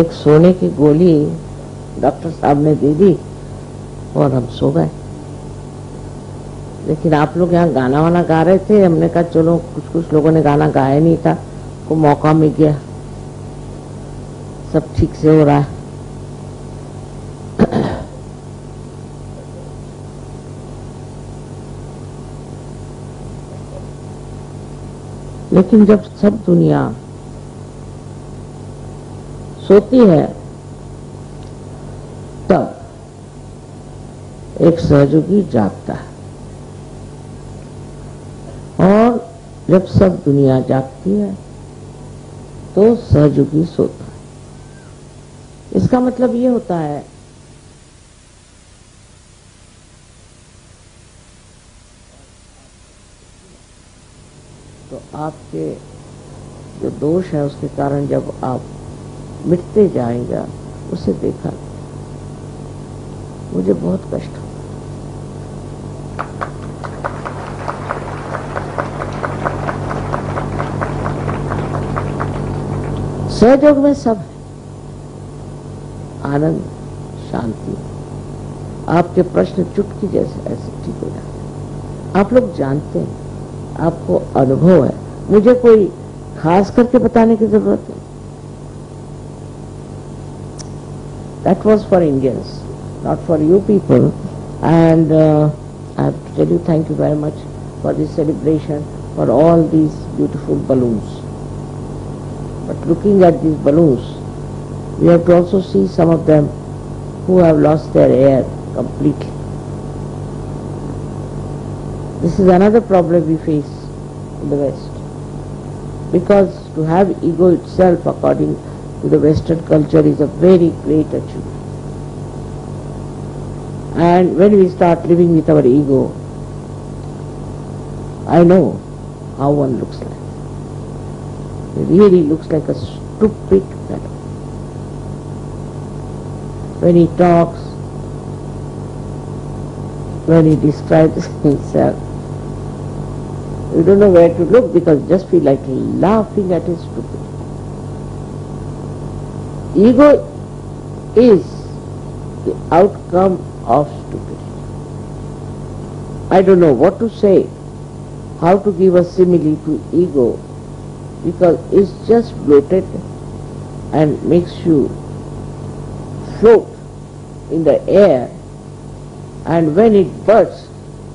एक सोने की गोली डॉक्टर साहब ने दे दी और हम सो गए। लेकिन आप लोग यहाँ गाना वाना गा रहे थे, हमने कहा चलो, कुछ लोगों ने गाना गाया नहीं था, को मौका मिल गया, सब ठीक से हो रहा है। लेकिन जब सब दुनिया सोती है तब एक सहयोगी जागता है, और जब सब दुनिया जागती है तो सहयोगी सोता है। इसका मतलब ये होता है तो आपके जो दोष है उसके कारण जब आप मिटते जाएगा, उसे देखा, मुझे बहुत कष्ट हुआ। सहयोग में सब है, आनंद, शांति। आपके प्रश्न चुटकी जैसे ऐसे ठीक हो जाते हैं। आप लोग जानते हैं, आपको अनुभव है, मुझे कोई खास करके बताने की जरूरत है। That was for Indians, not for you people. And I have to tell you thank you very much for this celebration, for all these beautiful balloons. But looking at these balloons, we have to also see some of them who have lost their air completely. This is another problem we face in the West. Because to have ego itself, according to the Western culture, is a very great achievement. And when we start living with our ego, I know how one looks like. He really looks like a stupid fellow. When he talks, when he describes himself, you don't know where to look because you just feel like laughing at his stupidity. Ego is the outcome of stupidity. I don't know what to say, how to give a simile to ego, because it's just bloated and makes you float in the air, and when it bursts,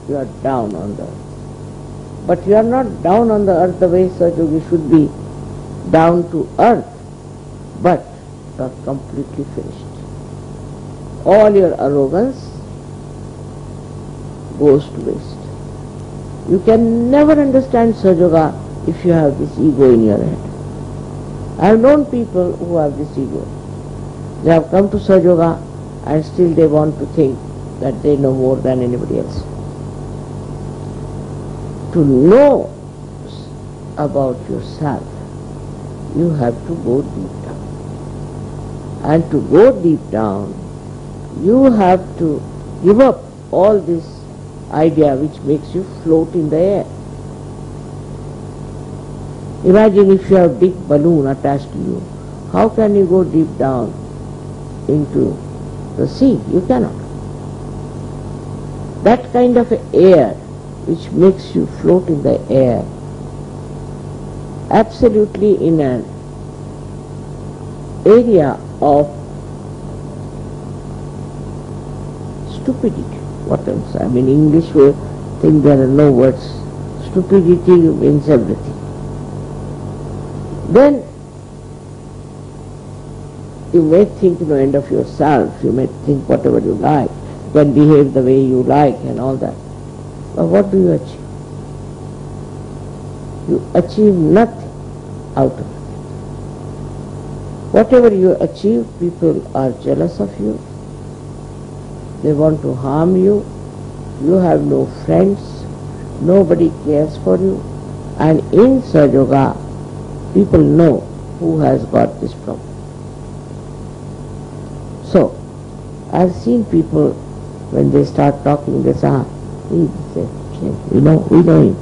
you are down on the earth. But you are not down on the earth the way Sahajogi should be down to earth, but you are completely finished. All your arrogance goes to waste. You can never understand Sahajoga if you have this ego in your head. I have known people who have this ego. They have come to Sahajoga and still they want to think that they know more than anybody else. To know about yourself, you have to go deep down. And to go deep down, you have to give up all this idea which makes you float in the air. Imagine if you have a big balloon attached to you, how can you go deep down into the sea? You cannot. That kind of air which makes you float in the air, absolutely in an area of stupidity. What else? I mean, English we think there are no words. Stupidity means everything. Then you may think no end of yourself, you may think whatever you like, you can behave the way you like and all that. But what do you achieve? You achieve nothing out of it. Whatever you achieve, people are jealous of you. They want to harm you. You have no friends. Nobody cares for you. And in Sahajoga, people know who has got this problem. So, I've seen people, when they start talking, they say, we know him.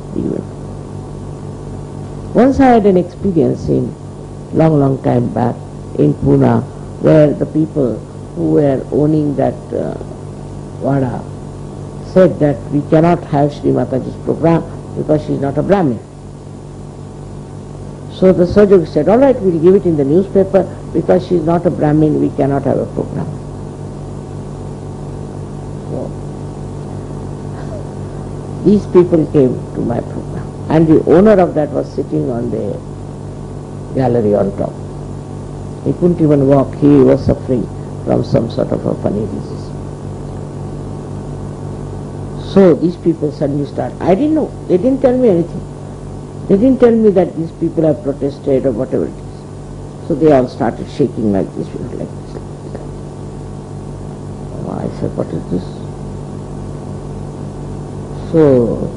Once I had an experience in long time back in Pune where the people who were owning that Vada said that we cannot have Sri Mataji's program because she is not a Brahmin. So the Sahajog said, all right, we'll give it in the newspaper because she is not a Brahmin, we cannot have a program. So these people came to my program, and the owner of that was sitting on the gallery on top. He couldn't even walk, he was suffering from some sort of a funny disease. So these people suddenly start, I didn't know, they didn't tell me anything. They didn't tell me that these people have protested or whatever it is. So they all started shaking like this, like this. I said, what is this? So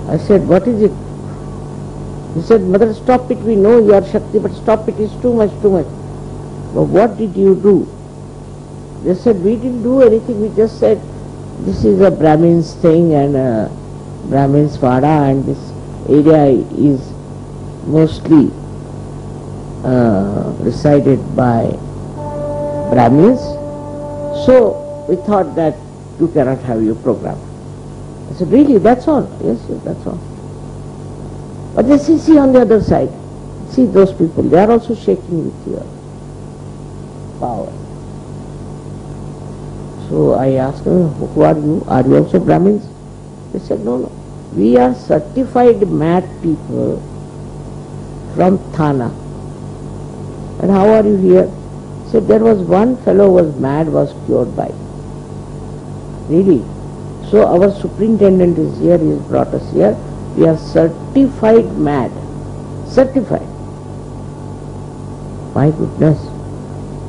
I said, what is it? He said, Mother, stop it, we know you are Shakti, but stop it, it's too much, too much. But what did you do? They said, we didn't do anything, we just said, this is a Brahmin's thing and Brahmin's Vada, and this area is mostly resided by Brahmins. So we thought that you cannot have your program. I said, really, that's all? Yes, yes, that's all. But they see on the other side, see those people, they are also shaking with your power. So I asked them, who are you? Are you also Brahmins? They said, no, no. We are certified mad people from Thana. And how are you here? He said, there was one fellow who was mad, was cured by. Really? So our superintendent is here, he has brought us here. We are certified mad. Certified. My goodness.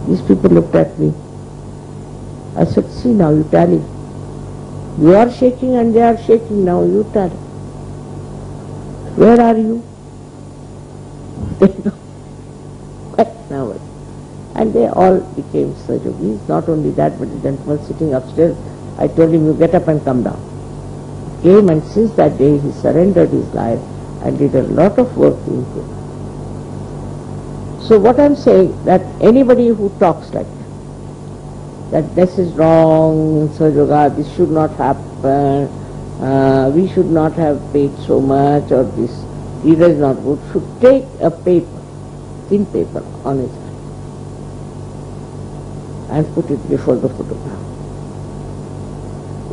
These people looked at me. I said, see now, you tally. You are shaking and they are shaking now, you tally. Where are you? They know. Quite nervous. And they all became Sahajogis. Not only that, but the gentleman sitting upstairs, I told him, you get up and come down. Came, and since that day he surrendered his life and did a lot of work in it. So what I am saying, that anybody who talks like that this is wrong in Sahaja, this should not happen, we should not have paid so much, or this leader is not good, should take a paper, thin paper on his hand and put it before the photograph.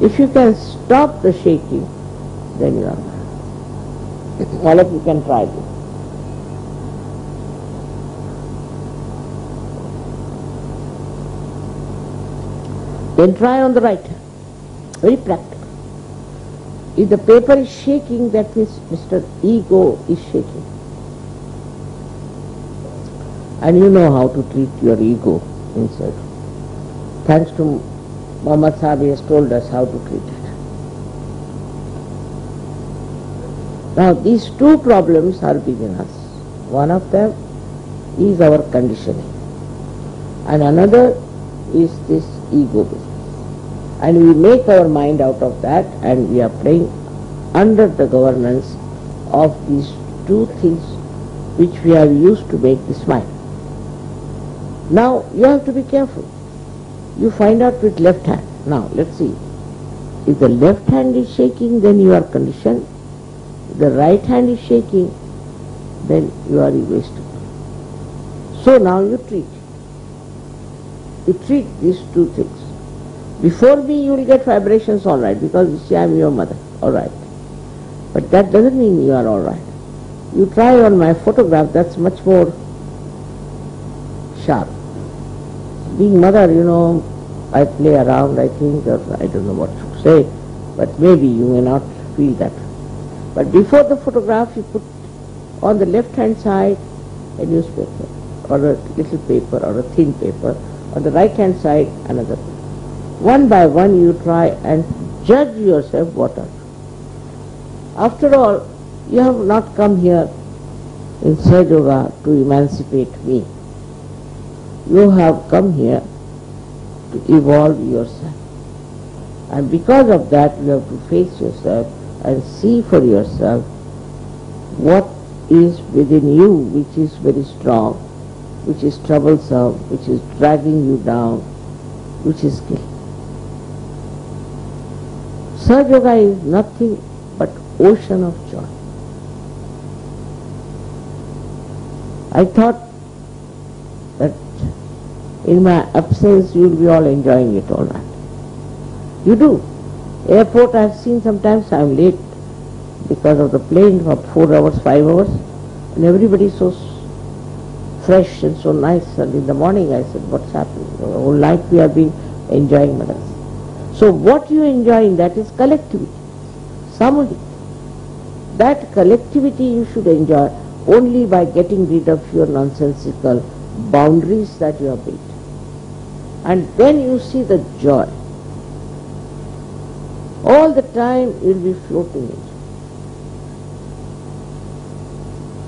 If you can stop the shaking, then you are fine. All of you can try this. Then try on the right hand. Very practical. If the paper is shaking, that means Mr. Ego is shaking. And you know how to treat your ego inside. Thanks to Muhammad Sahib, has told us how to treat it. Now these two problems are within us. One of them is our conditioning, and another is this ego business. And we make our mind out of that, and we are playing under the governance of these two things which we have used to make this mind. Now you have to be careful. You find out with left hand. Now let's see. If the left hand is shaking, then you are conditioned. If the right hand is shaking, then you are egoistic. So now you treat. You treat these two things. Before me you will get vibrations, all right, because you see I am your mother, all right. But that doesn't mean you are all right. You try on my photograph, that's much more sharp. Being mother, you know, I play around, I think, or I don't know what to say, but maybe you may not feel that. But before the photograph, you put on the left hand side a newspaper, or a little paper, or a thin paper. On the right hand side, another paper. One by one you try and judge yourself what are you. After all, you have not come here in Sahaja to emancipate me. You have come here to evolve yourself. And because of that, you have to face yourself and see for yourself what is within you which is very strong which is troublesome, which is dragging you down, which is guilt. Sahaja Yoga is nothing but ocean of joy. I thought that in my absence you will be all enjoying it all right. You do. Airport I have seen sometimes I am late because of the plane for 4 hours, 5 hours, and everybody is so fresh and so nice. And in the morning I said, what's happening? The whole night we have been enjoying Madras. So what you enjoy in that is collectivity, samudhi. That collectivity you should enjoy only by getting rid of your nonsensical boundaries that you have built. And then you see the joy. All the time you will be floating in.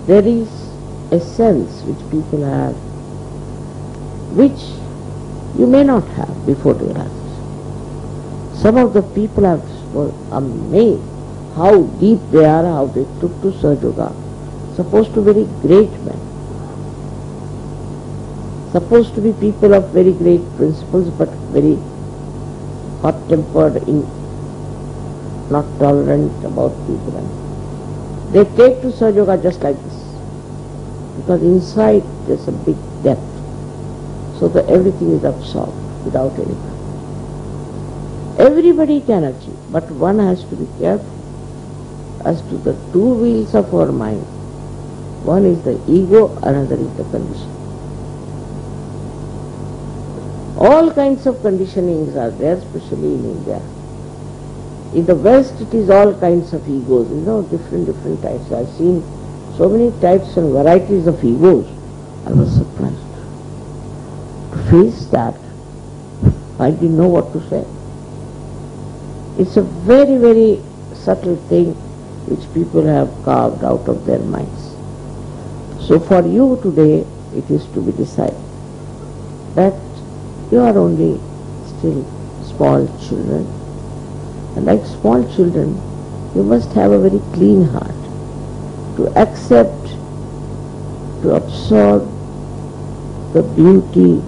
There is a sense which people have, which you may not have before realization. Some of the people were amazed how deep they are, how they took to Sahaja Yoga. Supposed to be very great men. Supposed to be people of very great principles, but very hot-tempered, not tolerant about people. And they take to Sahaja Yoga just like this. Because inside there's a big depth. So that everything is absorbed without any problem. Everybody can achieve, but one has to be careful as to the two wheels of our mind. One is the ego, another is the condition. All kinds of conditionings are there, especially in India. In the West it is all kinds of egos, different types. I have seen so many types and varieties of egos. I was surprised. To face that, I didn't know what to say. It's a very, very subtle thing which people have carved out of their minds. So for you today, it is to be decided that you are only still small children. And like small children, you must have a very clean heart to accept, to absorb the beauty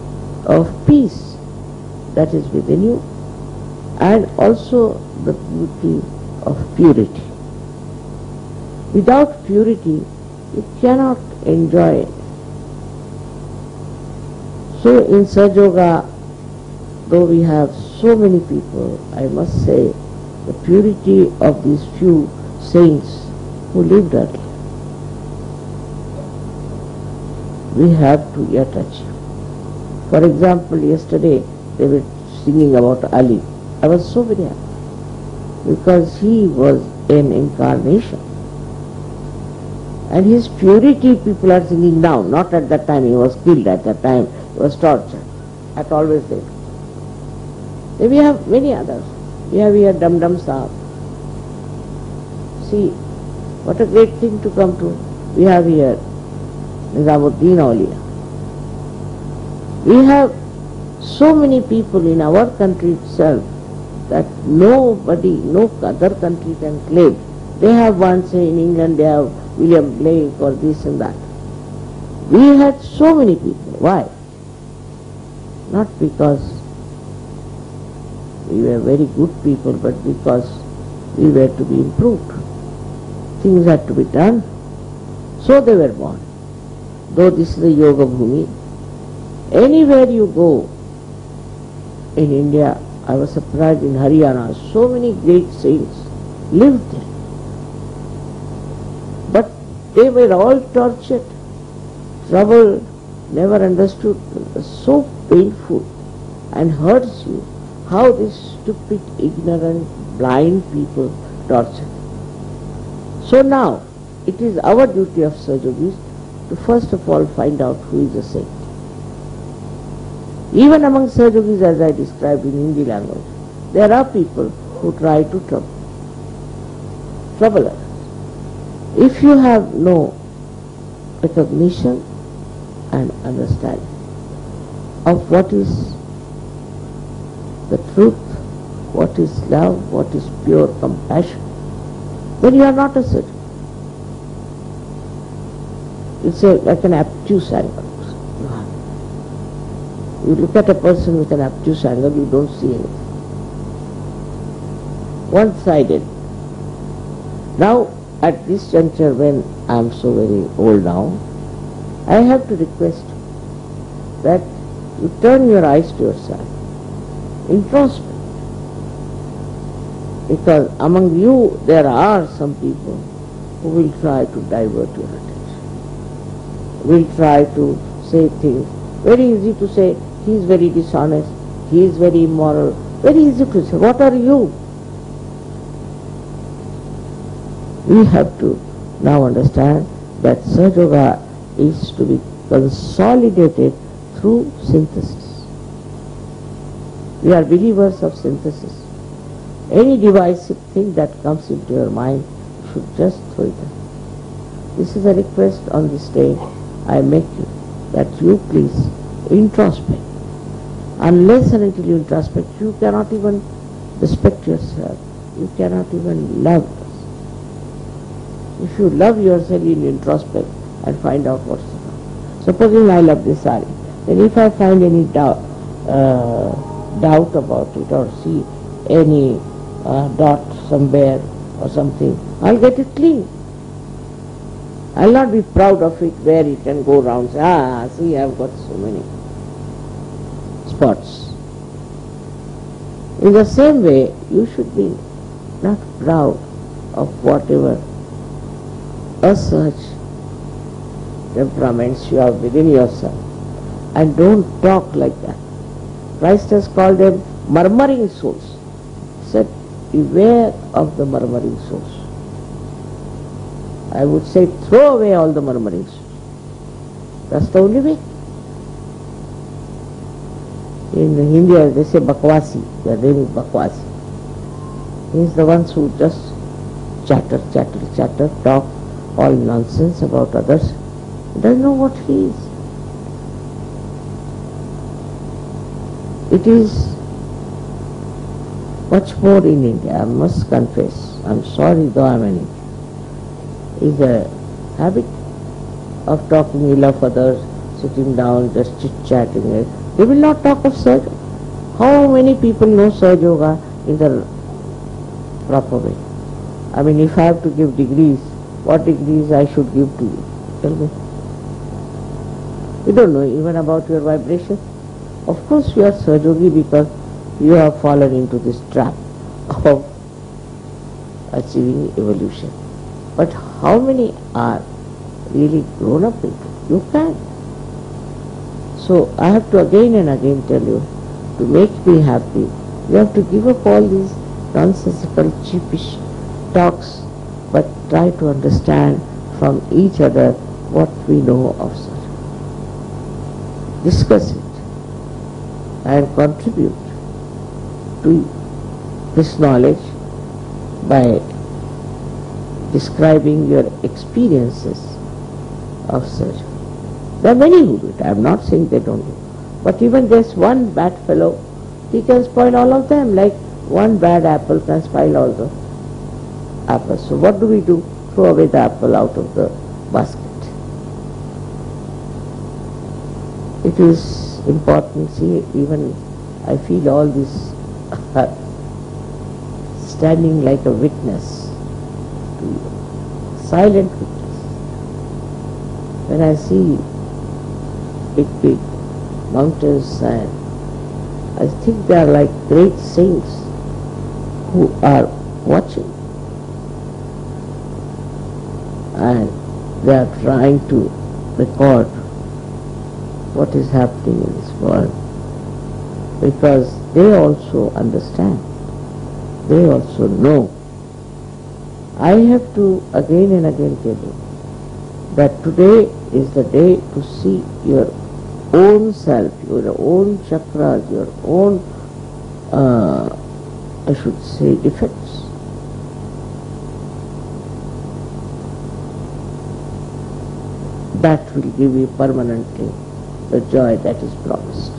of peace that is within you, and also the beauty of purity. Without purity, you cannot enjoy it. So in Sahaja Yoga, though we have so many people, I must say the purity of these few saints who lived earlier, we have to yet achieve. For example, yesterday they were singing about Ali. I was so very happy because he was an incarnation. And his purity people are singing now, not at that time. He was killed at that time, he was tortured. At always there. Then we have many others. We have here Dum Dum Sahib. See, what a great thing to come to. We have here Nizamuddin Auliya. We have so many people in our country itself that nobody, no other country can claim. They have one, say in England they have William Blake or this and that. We had so many people. Why? Not because we were very good people, but because we were to be improved. Things had to be done. So they were born. Though this is a Yoga Bhumi, anywhere you go in India, I was surprised in Haryana, so many great saints lived there. But they were all tortured, troubled, never understood. It was so painful and hurts you how these stupid, ignorant, blind people torture. So now, it is our duty of Sahaja Yogis to first of all find out who is a saint. Even among Sahaja Yogis, as I described in Hindi language, there are people who try to trouble us. If you have no recognition and understanding of what is the truth, what is love, what is pure compassion, then you are not a Sahaja. It's like an obtuse animal. You look at a person with an obtuse angle, you don't see anything. One-sided. Now, at this juncture, when I am so very old now, I have to request that you turn your eyes to yourself, introspect. Because among you there are some people who will try to divert your attention, will try to say things. Very easy to say, he is very dishonest, he is very immoral. Very easy to say, what are you? We have to now understand that Sahaja Yoga is to be consolidated through synthesis. We are believers of synthesis. Any divisive thing that comes into your mind, you should just throw it away. This is a request on this day I make you, that you please introspect. Unless and until you introspect, you cannot even respect yourself. You cannot even love yourself. If you love yourself, you will introspect and find out what's wrong. Supposing I love this sari, then if I find any doubt about it or see any dot somewhere or something, I'll get it clean. I'll not be proud of it where it can go around and say, see, I've got so many spots. In the same way, you should be not proud of whatever such temperaments you have within yourself, and don't talk like that. Christ has called them murmuring souls. He said, beware of the murmuring souls. I would say, throw away all the murmurings. That's the only way. In India, they say Bakwasi. Their name is Bakwasi. He is the ones who just chatter, talk all nonsense about others. He doesn't know what he is. It is much more in India, I must confess. I'm sorry though I'm an Indian. Is a habit of talking ill of others, sitting down, just chit-chatting. They will not talk of Sahaja. How many people know Sahaja Yoga in the proper way? I mean, if I have to give degrees, what degrees I should give to you? Tell me. You don't know even about your vibration. Of course you are Sahaja Yogi because you have fallen into this trap of achieving evolution. But how many are really grown up people? You can't. So I have to again and again tell you, to make me happy, you have to give up all these nonsensical, cheapish talks, but try to understand from each other what we know of Sahaja. Discuss it and contribute to this knowledge by describing your experiences of Sahaja. There are many who do it. I am not saying they don't do it. But even there's one bad fellow, he can spoil all of them, like one bad apple can spoil all the apples. So what do? Throw away the apple out of the basket. It is important. See, even I feel all this standing like a witness, silent witness. When I see big mountains, and I think they are like great saints who are watching, and they are trying to record what is happening in this world, because they also understand, they also know. I have to again and again tell you that today is the day to see your own self, your own chakras, your own, I should say, defects. That will give you permanently the joy that is promised.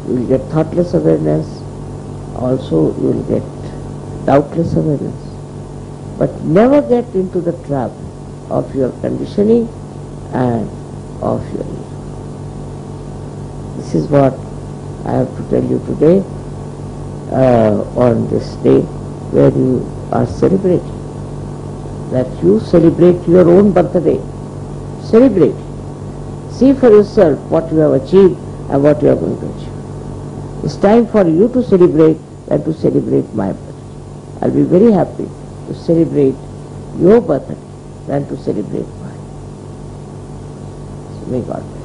You will get thoughtless awareness, also you will get doubtless awareness. But never get into the trap of your conditioning and of your ego. This is what I have to tell you today, on this day where you are celebrating, that you celebrate your own birthday. Celebrate. See for yourself what you have achieved and what you are going to achieve. It's time for you to celebrate than to celebrate my birthday. I'll be very happy to celebrate your birthday than to celebrate mine. So may God bless.